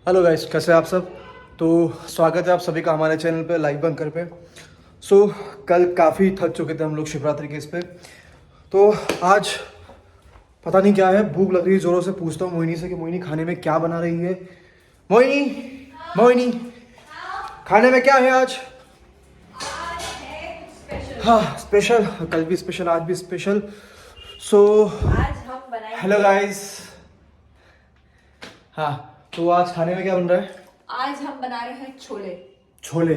Hello guys, कैसे हैं आप सब। तो स्वागत है आप सभी का हमारे चैनल पे लाइव बंकर पे। सो कल काफ़ी थक चुके थे हम लोग शिवरात्रि के इस पे। तो आज पता नहीं क्या है, भूख लग रही है ज़ोरों से। पूछता हूँ मोहिनी से कि मोहिनी खाने में क्या बना रही है। मोहिनी, मोहिनी, खाने में क्या है आज। हाँ स्पेशल, कल भी स्पेशल, आज भी स्पेशल। सो आज हम बनाएंगे। Hello guys. हाँ, तो आज खाने में क्या बन रहा है। आज हम बना रहे हैं छोले। छोले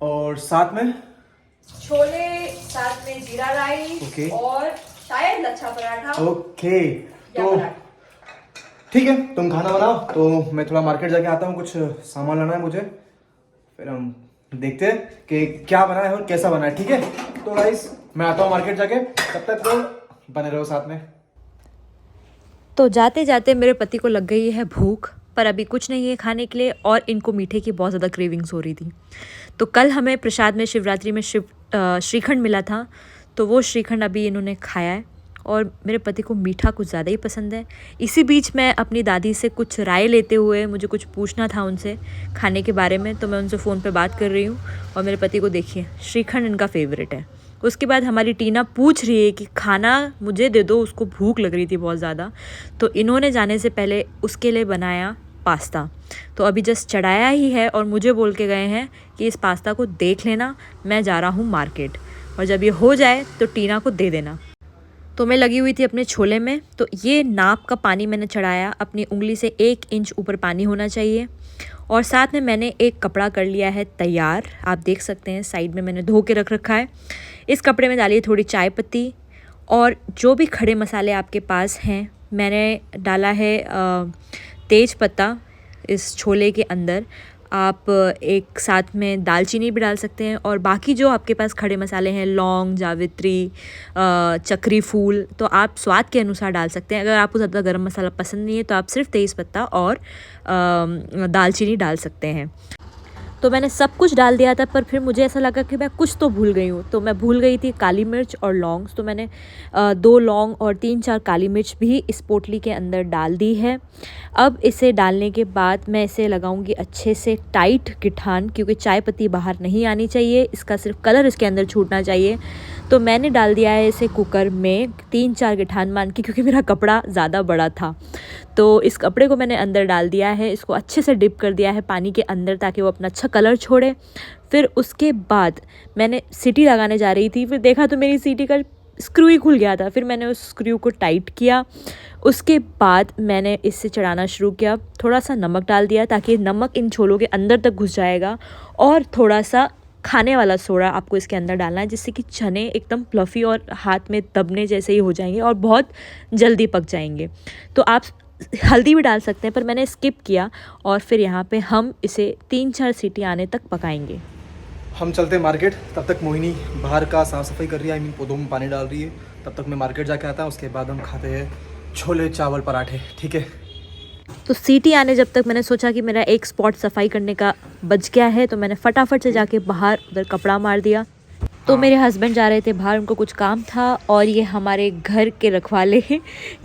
और साथ में छोले साथ में जीरा राइस ओके। और शायद लच्छा पराठा। ओके, या तो पराठा। ठीक है, तुम खाना बनाओ तो मैं थोड़ा मार्केट जाके आता हूँ, कुछ सामान लाना है मुझे। फिर हम देखते हैं कि क्या बना है और कैसा बना है। ठीक है, तो गाइस मैं आता हूँ मार्केट जाके, तब तक तो बने रहो साथ में। तो जाते जाते मेरे पति को लग गई है भूख, पर अभी कुछ नहीं है खाने के लिए और इनको मीठे की बहुत ज़्यादा क्रेविंग्स हो रही थी। तो कल हमें प्रसाद में शिवरात्रि में श्रीखंड मिला था, तो वो श्रीखंड अभी इन्होंने खाया है और मेरे पति को मीठा कुछ ज़्यादा ही पसंद है। इसी बीच मैं अपनी दादी से कुछ राय लेते हुए, मुझे कुछ पूछना था उनसे खाने के बारे में, तो मैं उनसे फ़ोन पे बात कर रही हूँ। और मेरे पति को देखिए, श्रीखंड इनका फेवरेट है। उसके बाद हमारी टीना पूछ रही है कि खाना मुझे दे दो, उसको भूख लग रही थी बहुत ज़्यादा। तो इन्होंने जाने से पहले उसके लिए बनाया पास्ता। तो अभी जस्ट चढ़ाया ही है और मुझे बोल के गए हैं कि इस पास्ता को देख लेना, मैं जा रहा हूँ मार्केट, और जब ये हो जाए तो टीना को दे देना। तो मैं लगी हुई थी अपने छोले में। तो ये नाप का पानी मैंने चढ़ाया, अपनी उंगली से 1 इंच ऊपर पानी होना चाहिए। और साथ में मैंने एक कपड़ा कर लिया है तैयार, आप देख सकते हैं साइड में मैंने धो के रख रखा है। इस कपड़े में डालिए थोड़ी चाय पत्ती और जो भी खड़े मसाले आपके पास हैं। मैंने डाला है तेज पत्ता इस छोले के अंदर। आप एक साथ में दालचीनी भी डाल सकते हैं, और बाकी जो आपके पास खड़े मसाले हैं, लौंग, जावित्री, चक्री फूल, तो आप स्वाद के अनुसार डाल सकते हैं। अगर आपको ज़्यादा गरम मसाला पसंद नहीं है तो आप सिर्फ तेज़ पत्ता और दालचीनी डाल सकते हैं। तो मैंने सब कुछ डाल दिया था, पर फिर मुझे ऐसा लगा कि मैं कुछ तो भूल गई हूँ। तो मैं भूल गई थी काली मिर्च और लौंग। तो मैंने 2 लौंग और 3-4 काली मिर्च भी इस पोटली के अंदर डाल दी है। अब इसे डालने के बाद मैं इसे लगाऊंगी अच्छे से टाइट गिठान, क्योंकि चाय पत्ती बाहर नहीं आनी चाहिए, इसका सिर्फ कलर इसके अंदर छूटना चाहिए। तो मैंने डाल दिया है इसे कुकर में 3-4 गिठान मान के, क्योंकि मेरा कपड़ा ज़्यादा बड़ा था। तो इस कपड़े को मैंने अंदर डाल दिया है, इसको अच्छे से डिप कर दिया है पानी के अंदर ताकि वो अपना अच्छा कलर छोड़े। फिर उसके बाद मैंने सीटी लगाने जा रही थी, फिर देखा तो मेरी सीटी का स्क्रू ही खुल गया था। फिर मैंने उस स्क्रू को टाइट किया। उसके बाद मैंने इससे चढ़ाना शुरू किया। थोड़ा सा नमक डाल दिया ताकि नमक इन छोलों के अंदर तक घुस जाएगा, और थोड़ा सा खाने वाला सोडा आपको इसके अंदर डालना है, जिससे कि चने एकदम फ्लफ़ी और हाथ में दबने जैसे ही हो जाएंगे और बहुत जल्दी पक जाएंगे। तो आप हल्दी भी डाल सकते हैं, पर मैंने स्किप किया। और फिर यहाँ पे हम इसे 3-4 सीटी आने तक पकाएंगे। हम चलते हैं मार्केट, तब तक मोहिनी बाहर का साफ़ सफाई कर रही है, आई मीन पौधों में पानी डाल रही है। तब तक मैं मार्केट जाके आता हूँ, उसके बाद हम खाते हैं छोले चावल पराठे। ठीक है। तो सीटी आने जब तक मैंने सोचा कि मेरा एक स्पॉट सफाई करने का बच गया है, तो मैंने फटाफट से जाके बाहर उधर कपड़ा मार दिया। तो मेरे हस्बैंड जा रहे थे बाहर, उनको कुछ काम था, और ये हमारे घर के रखवाले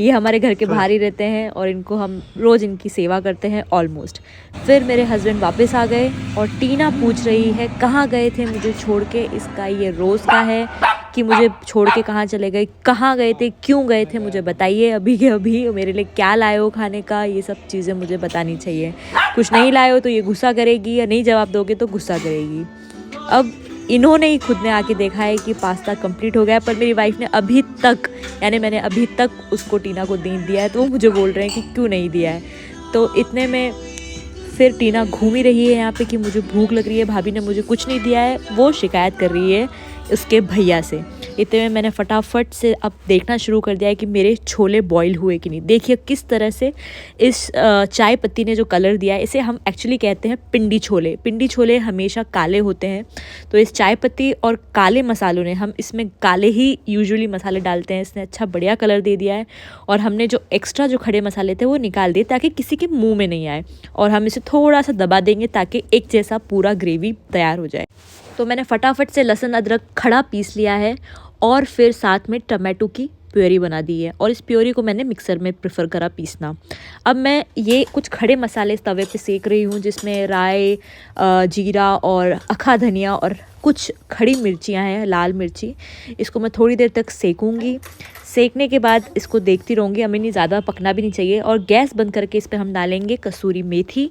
ये हमारे घर के बाहर ही रहते हैं और इनको हम रोज़ इनकी सेवा करते हैं ऑलमोस्ट। फिर मेरे हस्बैंड वापस आ गए और टीना पूछ रही है कहाँ गए थे मुझे छोड़ के। इसका ये रोज़ का है कि मुझे छोड़ के कहाँ चले गए, कहाँ गए थे, क्यों गए थे, मुझे बताइए अभी के अभी। मेरे लिए क्या लाए हो खाने का, ये सब चीज़ें मुझे बतानी चाहिए। कुछ नहीं लाए हो तो ये गुस्सा करेगी, या नहीं जवाब दोगे तो गुस्सा करेगी। अब इन्होंने ही खुद ने आके देखा है कि पास्ता कंप्लीट हो गया है, पर मेरी वाइफ ने अभी तक, यानी मैंने अभी तक उसको टीना को नहीं दिया है। तो वो मुझे बोल रहे हैं कि क्यों नहीं दिया है। तो इतने में फिर टीना घूम ही रही है यहाँ पे कि मुझे भूख लग रही है, भाभी ने मुझे कुछ नहीं दिया है। वो शिकायत कर रही है उसके भैया से। इतने में मैंने फटाफट से अब देखना शुरू कर दिया है कि मेरे छोले बॉईल हुए कि नहीं। देखिए किस तरह से इस चाय पत्ती ने जो कलर दिया है, इसे हम एक्चुअली कहते हैं पिंडी छोले। पिंडी छोले हमेशा काले होते हैं, तो इस चाय पत्ती और काले मसालों ने, हम इसमें काले ही यूजुअली मसाले डालते हैं, इसने अच्छा बढ़िया कलर दे दिया है। और हमने जो एक्स्ट्रा जो खड़े मसाले थे वो निकाल दिए ताकि किसी के मुँह में नहीं आए, और हम इसे थोड़ा सा दबा देंगे ताकि एक जैसा पूरा ग्रेवी तैयार हो जाए। तो मैंने फटाफट से लहसुन अदरक खड़ा पीस लिया है, और फिर साथ में टमाटो की प्योरी बना दी है और इस प्योरी को मैंने मिक्सर में प्रेफर करा पीसना। अब मैं ये कुछ खड़े मसाले इस तवे पे सेक रही हूँ, जिसमें राई, जीरा और अखा धनिया और कुछ खड़ी मिर्चियाँ हैं, लाल मिर्ची। इसको मैं थोड़ी देर तक सेकूँगी। सेकने के बाद इसको देखती रहूँगी, हमें नहीं ज़्यादा पकना भी नहीं चाहिए। और गैस बंद करके इस पर हम डालेंगे कसूरी मेथी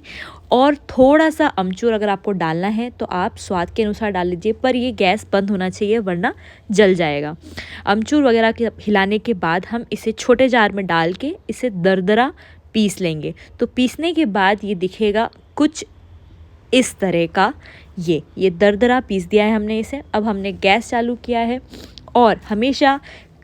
और थोड़ा सा अमचूर। अगर आपको डालना है तो आप स्वाद के अनुसार डाल लीजिए, पर ये गैस बंद होना चाहिए वरना जल जाएगा। अमचूर वगैरह के हिलाने के बाद हम इसे छोटे जार में डाल के इसे दरदरा पीस लेंगे। तो पीसने के बाद ये दिखेगा कुछ इस तरह का। ये दरदरा पीस दिया है हमने इसे। अब हमने गैस चालू किया है और हमेशा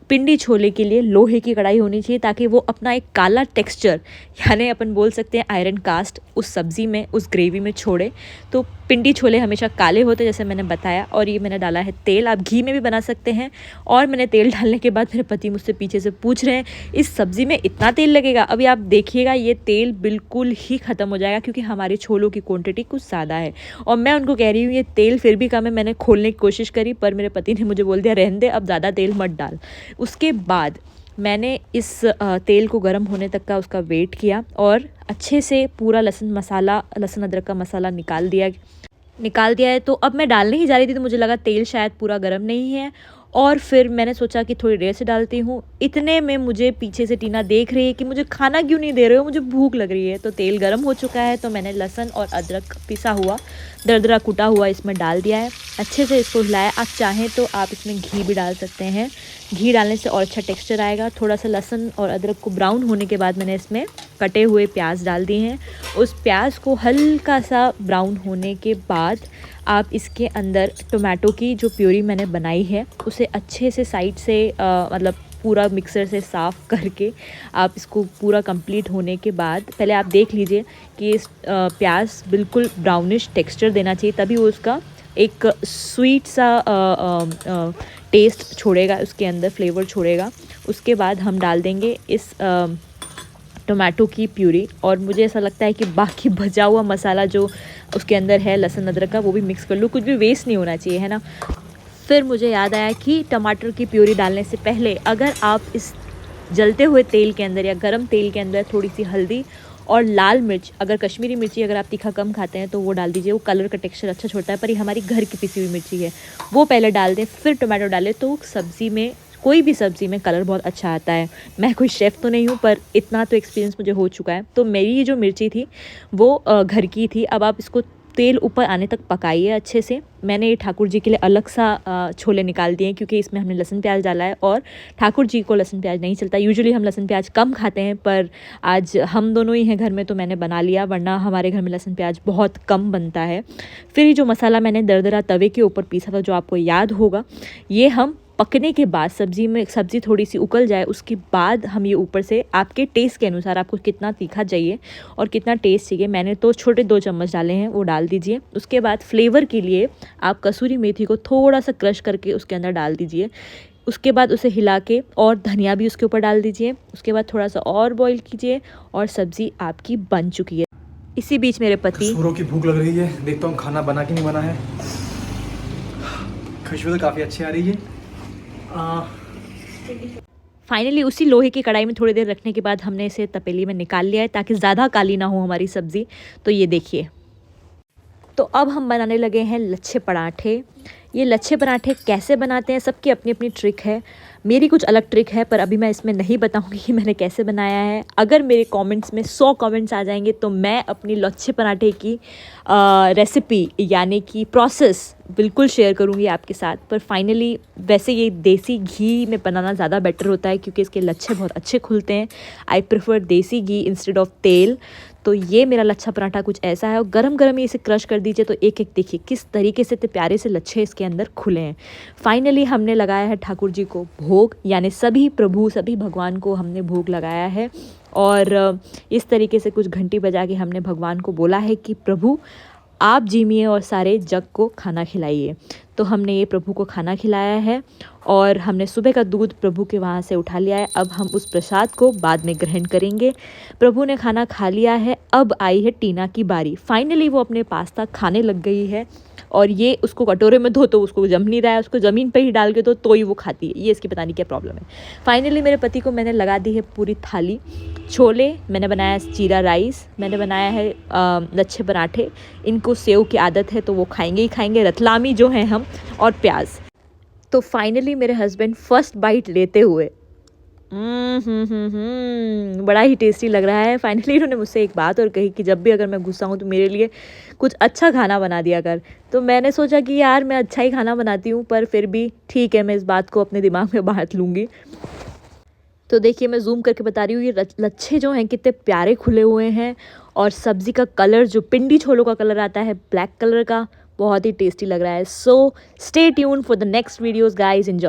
पिंडी छोले के लिए लोहे की कढ़ाई होनी चाहिए, ताकि वो अपना एक काला टेक्सचर, यानी अपन बोल सकते हैं आयरन कास्ट, उस सब्ज़ी में, उस ग्रेवी में छोड़े। तो पिंडी छोले हमेशा काले होते जैसे मैंने बताया। और ये मैंने डाला है तेल, आप घी में भी बना सकते हैं। और मैंने तेल डालने के बाद मेरे पति मुझसे पीछे से पूछ रहे हैं इस सब्ज़ी में इतना तेल लगेगा? अभी आप देखिएगा ये तेल बिल्कुल ही ख़त्म हो जाएगा, क्योंकि हमारे छोलों की क्वांटिटी कुछ ज़्यादा है। और मैं उनको कह रही हूँ ये तेल फिर भी कम है। मैंने खोलने की कोशिश करी पर मेरे पति ने मुझे बोल दिया रहने दे, अब ज़्यादा तेल मत डाल। उसके बाद मैंने इस तेल को गर्म होने तक का उसका वेट किया और अच्छे से पूरा लहसुन अदरक का मसाला निकाल दिया है। तो अब मैं डालने ही जा रही थी तो मुझे लगा तेल शायद पूरा गर्म नहीं है, और फिर मैंने सोचा कि थोड़ी देर से डालती हूँ। इतने में मुझे पीछे से टीना देख रही है कि मुझे खाना क्यों नहीं दे रहे हो, मुझे भूख लग रही है। तो तेल गर्म हो चुका है, तो मैंने लहसुन और अदरक पिसा हुआ, दरदरा कुटा हुआ इसमें डाल दिया है। अच्छे से इसको हिलाया। आप चाहें तो आप इसमें घी भी डाल सकते हैं, घी डालने से और अच्छा टेक्सचर आएगा। थोड़ा सा लहसुन और अदरक को ब्राउन होने के बाद मैंने इसमें कटे हुए प्याज डाल दिए हैं। उस प्याज को हल्का सा ब्राउन होने के बाद आप इसके अंदर टोमेटो की जो प्यूरी मैंने बनाई है उसे अच्छे से साइड से मतलब पूरा मिक्सर से साफ़ करके आप इसको पूरा कंप्लीट होने के बाद पहले आप देख लीजिए कि इस प्याज बिल्कुल ब्राउनिश टेक्सचर देना चाहिए, तभी वो उसका एक स्वीट सा टेस्ट छोड़ेगा, उसके अंदर फ्लेवर छोड़ेगा। उसके बाद हम डाल देंगे इस टोमेटो की प्यूरी, और मुझे ऐसा लगता है कि बाकी बचा हुआ मसाला जो उसके अंदर है लहसुन अदरक का वो भी मिक्स कर लूँ, कुछ भी वेस्ट नहीं होना चाहिए, है ना। फिर मुझे याद आया कि टमाटर की प्यूरी डालने से पहले अगर आप इस जलते हुए तेल के अंदर या गरम तेल के अंदर थोड़ी सी हल्दी और लाल मिर्च, अगर कश्मीरी मिर्ची अगर आप तीखा कम खाते हैं तो वो डाल दीजिए, वो कलर का टेक्सचर अच्छा छोड़ता है। पर ये हमारी घर की पिसी हुई मिर्ची है, वो पहले डाल दें फिर टमाटो डालें, तो सब्ज़ी में, कोई भी सब्ज़ी में कलर बहुत अच्छा आता है। मैं कोई शेफ़ तो नहीं हूँ पर इतना तो एक्सपीरियंस मुझे हो चुका है। तो मेरी ये जो मिर्ची थी वो घर की थी। अब आप इसको तेल ऊपर आने तक पकाइए अच्छे से। मैंने ये ठाकुर जी के लिए अलग सा छोले निकाल दिए हैं, क्योंकि इसमें हमने लहसुन प्याज डाला है और ठाकुर जी को लहसुन प्याज नहीं चलता। यूजुअली हम लहसुन प्याज कम खाते हैं, पर आज हम दोनों ही हैं घर में तो मैंने बना लिया, वरना हमारे घर में लहसुन प्याज बहुत कम बनता है। फिर ये जो मसाला मैंने दरदरा तवे के ऊपर पीसा था, जो आपको याद होगा, ये हम पकने के बाद सब्ज़ी थोड़ी सी उकल जाए उसके बाद हम ये ऊपर से आपके टेस्ट के अनुसार, आपको कितना तीखा चाहिए और कितना टेस्ट चाहिए, मैंने तो छोटे 2 चम्मच डाले हैं, वो डाल दीजिए। उसके बाद फ्लेवर के लिए आप कसूरी मेथी को थोड़ा सा क्रश करके उसके अंदर डाल दीजिए। उसके बाद उसे हिला के और धनिया भी उसके ऊपर डाल दीजिए। उसके बाद थोड़ा सा और बॉईल कीजिए और सब्ज़ी आपकी बन चुकी है। इसी बीच मेरे पति, कसूरों की भूख लग रही है, देखता हूँ खाना बना कि नहीं बना है। खुशबू तो काफ़ी अच्छी आ रही है। फाइनली उसी लोहे की कढ़ाई में थोड़ी देर रखने के बाद हमने इसे तपेली में निकाल लिया है, ताकि ज़्यादा काली ना हो हमारी सब्ज़ी। तो ये देखिए, तो अब हम बनाने लगे हैं लच्छे पराठे। ये लच्छे पराठे कैसे बनाते हैं, सबकी अपनी अपनी ट्रिक है। मेरी कुछ अलग ट्रिक है, पर अभी मैं इसमें नहीं बताऊंगी कि मैंने कैसे बनाया है। अगर मेरे कमेंट्स में 100 कमेंट्स आ जाएंगे तो मैं अपनी लच्छे पराठे की रेसिपी यानी कि प्रोसेस बिल्कुल शेयर करूंगी आपके साथ। पर फाइनली वैसे ये देसी घी में बनाना ज़्यादा बेटर होता है, क्योंकि इसके लच्छे बहुत अच्छे खुलते हैं। आई प्रेफर देसी घी इंस्टेड ऑफ तेल। तो ये मेरा लच्छा पराठा कुछ ऐसा है, और गरम गरम ही इसे क्रश कर दीजिए तो एक एक देखिए किस तरीके से इतने प्यारे से लच्छे इसके अंदर खुले हैं। फाइनली हमने लगाया है ठाकुर जी को भोग, यानी सभी भगवान को हमने भोग लगाया है। और इस तरीके से कुछ घंटी बजा के हमने भगवान को बोला है कि प्रभु आप जिमिए और सारे जग को खाना खिलाइए। तो हमने ये प्रभु को खाना खिलाया है और हमने सुबह का दूध प्रभु के वहाँ से उठा लिया है। अब हम उस प्रसाद को बाद में ग्रहण करेंगे। प्रभु ने खाना खा लिया है, अब आई है टीना की बारी। फाइनली वो अपने पास्ता खाने लग गई है और ये उसको कटोरे में धो तो उसको जम नहीं रहा है, उसको ज़मीन पे ही डाल के तो ही वो खाती है। ये इसकी पता नहीं क्या प्रॉब्लम है। फाइनली मेरे पति को मैंने लगा दी है पूरी थाली। छोले मैंने बनाया, जीरा राइस मैंने बनाया है, लच्छे पराठे, इनको सेव की आदत है तो वो खाएंगे ही खाएंगे, रतलामी जो हैं हम, और प्याज। तो फाइनली मेरे हस्बैंड फर्स्ट बाइट लेते हुए बड़ा ही टेस्टी लग रहा है। फाइनली इन्होंने मुझसे एक बात और कही कि जब भी अगर मैं गुस्सा हूँ तो मेरे लिए कुछ अच्छा खाना बना दिया कर। तो मैंने सोचा कि यार मैं अच्छा ही खाना बनाती हूँ, पर फिर भी ठीक है, मैं इस बात को अपने दिमाग में बांट लूँगी। तो देखिए मैं जूम करके बता रही हूँ, ये लच्छे जो हैं कितने प्यारे खुले हुए हैं और सब्ज़ी का कलर जो पिंडी छोलों का कलर आता है ब्लैक कलर का, बहुत ही टेस्टी लग रहा है। So stay tune for the next videos guys, enjoy.